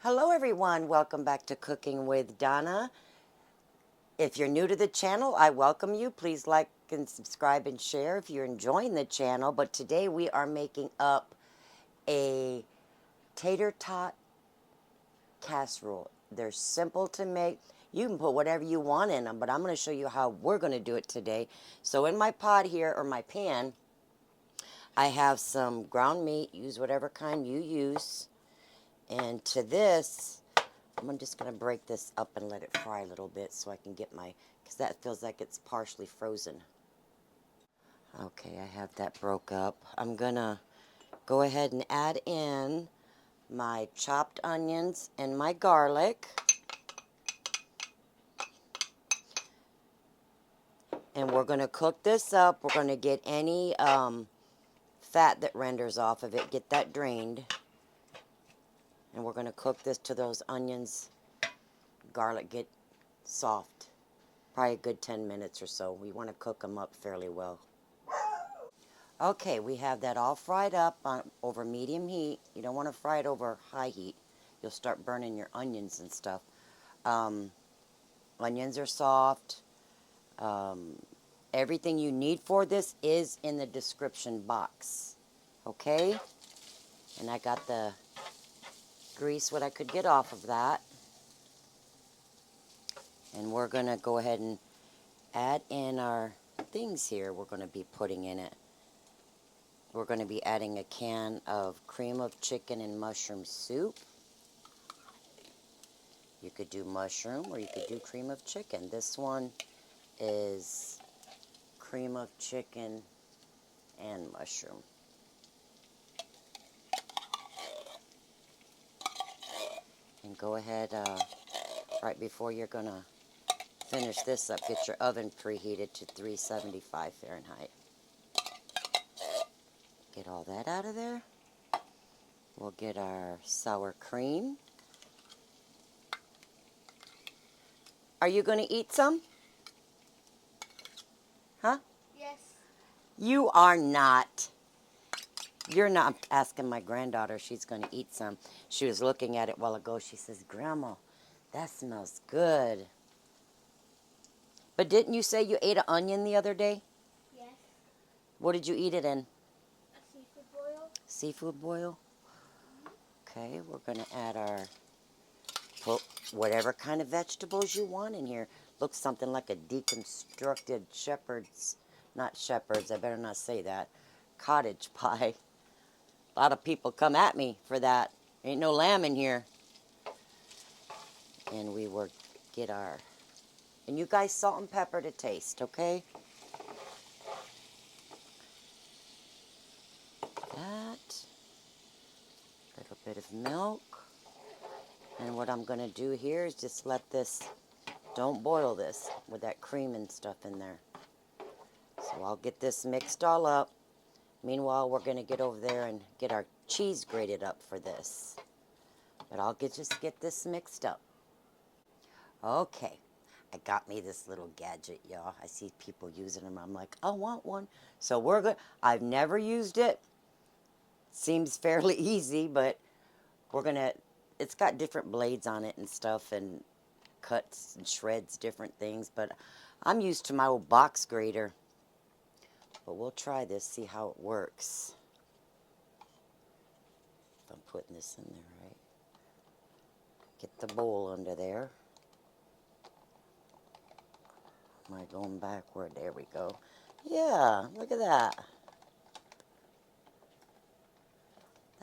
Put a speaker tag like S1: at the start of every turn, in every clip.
S1: Hello everyone, welcome back to Cooking with Donna. If you're new to the channel, I welcome you. Please like and subscribe and share if you're enjoying the channel. But today we are making up a tater tot casserole. They're simple to make. You can put whatever you want in them, but I'm going to show you how we're going to do it today. So in my pot here, or my pan, I have some ground meat. Use whatever kind you use. And to this, I'm just going to break this up and let it fry a little bit so I can get my, because that feels like it's partially frozen. Okay, I have that broke up. I'm going to go ahead and add in my chopped onions and my garlic. And we're going to cook this up. We're going to get any fat that renders off of it, get that drained. And we're going to cook this till those onions, garlic get soft. Probably a good 10 minutes or so. We want to cook them up fairly well. Okay, we have that all fried up over medium heat. You don't want to fry it over high heat. You'll start burning your onions and stuff. Onions are soft. Everything you need for this is in the description box. Okay? And I got the grease, what I could get off of that. And we're going to go ahead and add in our things here we're going to be putting in it. We're going to be adding a can of cream of chicken and mushroom soup. You could do mushroom or you could do cream of chicken. This one is cream of chicken and mushroom. And go ahead, right before you're going to finish this up, get your oven preheated to 375 Fahrenheit. Get all that out of there. We'll get our sour cream. Are you going to eat some? Huh?
S2: Yes.
S1: You are not. You're not. I'm asking my granddaughter. She's going to eat some. She was looking at it a while ago. She says, Grandma, that smells good. But didn't you say you ate an onion the other day?
S2: Yes.
S1: What did you eat it in?
S2: A seafood boil.
S1: Seafood boil? Okay, we're going to add our, put whatever kind of vegetables you want in here. Looks something like a deconstructed shepherd's, not shepherd's, I better not say that, cottage pie. A lot of people come at me for that. Ain't no lamb in here. And we will get our, and you guys salt and pepper to taste, okay? That. A little bit of milk. And what I'm going to do here is just let this, don't boil this with that cream and stuff in there. So I'll get this mixed all up. Meanwhile, we're going to get over there and get our cheese grated up for this. But I'll just get this mixed up. Okay, I got me this little gadget, y'all. I see people using them. I'm like, I want one. So we're good. I've never used it. Seems fairly easy, but we're going to, it's got different blades on it and stuff and cuts and shreds different things. But I'm used to my old box grater. But we'll try this, see how it works. If I'm putting this in there right. Get the bowl under there. Am I going backward? There we go. Yeah, look at that.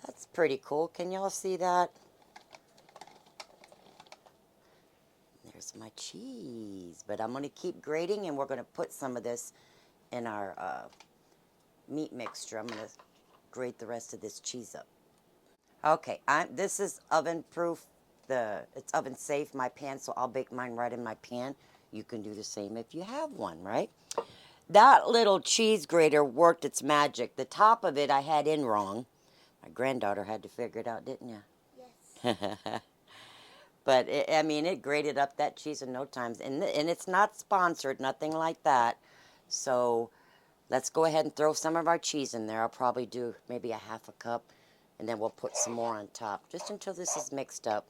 S1: That's pretty cool. Can y'all see that? There's my cheese. But I'm going to keep grating, and we're going to put some of this in our meat mixture. I'm going to grate the rest of this cheese up. Okay, this is oven proof. It's oven safe, my pan, so I'll bake mine right in my pan. You can do the same if you have one, right? That little cheese grater worked its magic. The top of it I had in wrong. My granddaughter had to figure it out, didn't you?
S2: Yes.
S1: But, I mean, it grated up that cheese in no time. And it's not sponsored, nothing like that. So let's go ahead and throw some of our cheese in there. I'll probably do maybe a half a cup. And then we'll put some more on top, just until this is mixed up.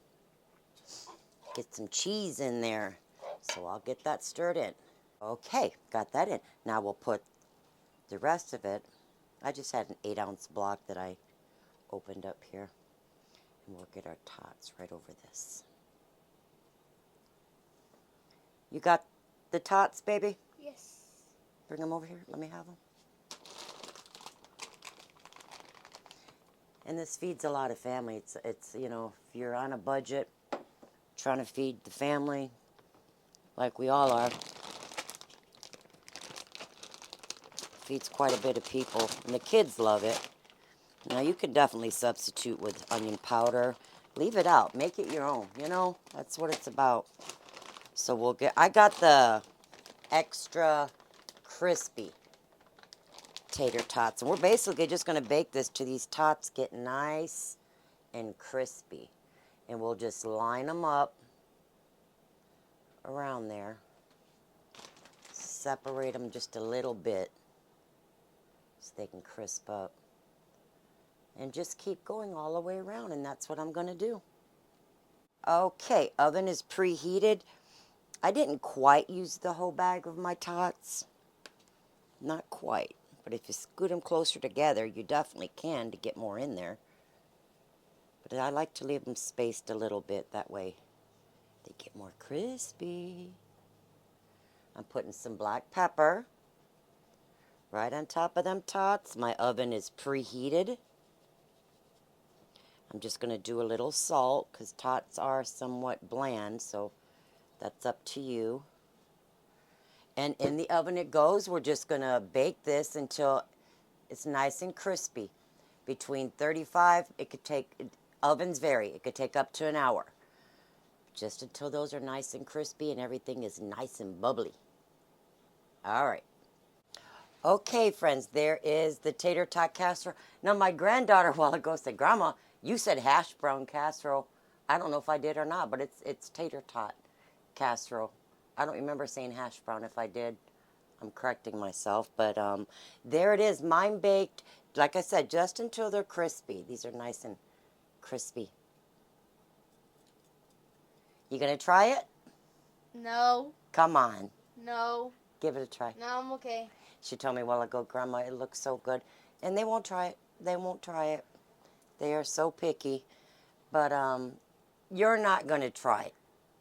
S1: get some cheese in there. So I'll get that stirred in. Okay, got that in. Now we'll put the rest of it. I just had an 8-ounce block that I opened up here. And we'll get our tots right over this. You got the tots, baby?
S2: Yes.
S1: Bring them over here. Let me have them. And this feeds a lot of family. It's you know, if you're on a budget, trying to feed the family, like we all are, feeds quite a bit of people. And the kids love it. Now you can definitely substitute with onion powder. Leave it out. Make it your own. You know, that's what it's about. So we'll get, I got the extra crispy tater tots. And we're basically just going to bake this till these tots get nice and crispy. And we'll just line them up around there. Separate them just a little bit so they can crisp up. And just keep going all the way around, and that's what I'm going to do. Okay, oven is preheated. I didn't quite use the whole bag of my tots. Not quite. But if you scoot them closer together, you definitely can to get more in there. But I like to leave them spaced a little bit. That way they get more crispy. I'm putting some black pepper right on top of them tots. My oven is preheated. I'm just going to do a little salt because tots are somewhat bland, so that's up to you. And in the oven it goes. We're just going to bake this until it's nice and crispy. Between 35, it could take, ovens vary, it could take up to an hour. Just until those are nice and crispy and everything is nice and bubbly. All right. Okay, friends, there is the tater tot casserole. Now, my granddaughter a while ago said, Grandma, you said hash brown casserole. I don't know if I did or not, but it's tater tot casserole. I don't remember saying hash brown. If I did, I'm correcting myself. But there it is. Mine baked, like I said, just until they're crispy. These are nice and crispy. You going to try it?
S2: No.
S1: Come on.
S2: No.
S1: Give it a try.
S2: No, I'm okay.
S1: She told me a while ago, Grandma, it looks so good. And they won't try it. They won't try it. They are so picky. But you're not going to try it.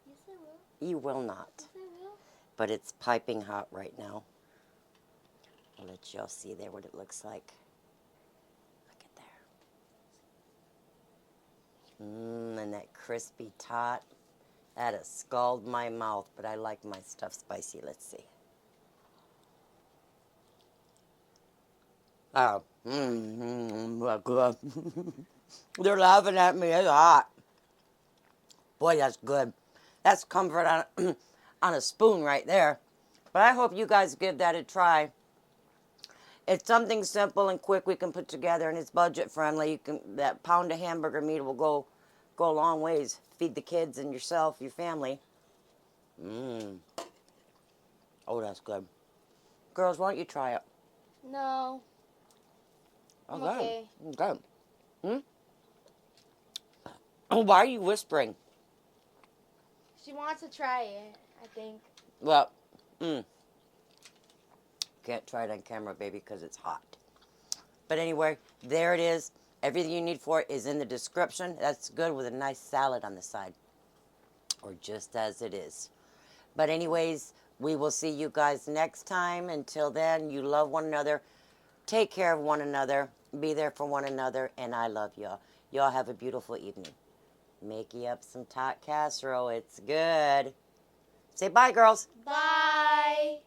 S2: Yes, I will.
S1: You will not.
S2: Yes, I will.
S1: But it's piping hot right now. I'll let y'all see there what it looks like. Look at there. And that crispy tot. That has scalded my mouth, but I like my stuff spicy. Let's see. Oh, good. They're laughing at me. It's hot. Boy, that's good. That's comfort on, on a spoon right there. But I hope you guys give that a try. It's something simple and quick we can put together, and it's budget friendly. You can, that pound of hamburger meat will go a long ways. Feed the kids and yourself, your family. Oh, that's good. Girls, why don't you try it?
S2: No. I'm okay.
S1: Okay. Oh, why are you whispering?
S2: She wants to try it, I think.
S1: Well, can't try it on camera, baby, because it's hot. But anyway, there it is. Everything you need for it is in the description. That's good with a nice salad on the side. Or just as it is. But anyways, we will see you guys next time. Until then, you love one another. Take care of one another. Be there for one another. And I love y'all. Y'all have a beautiful evening. Make you up some tot casserole. It's good. Say bye, girls.
S2: Bye.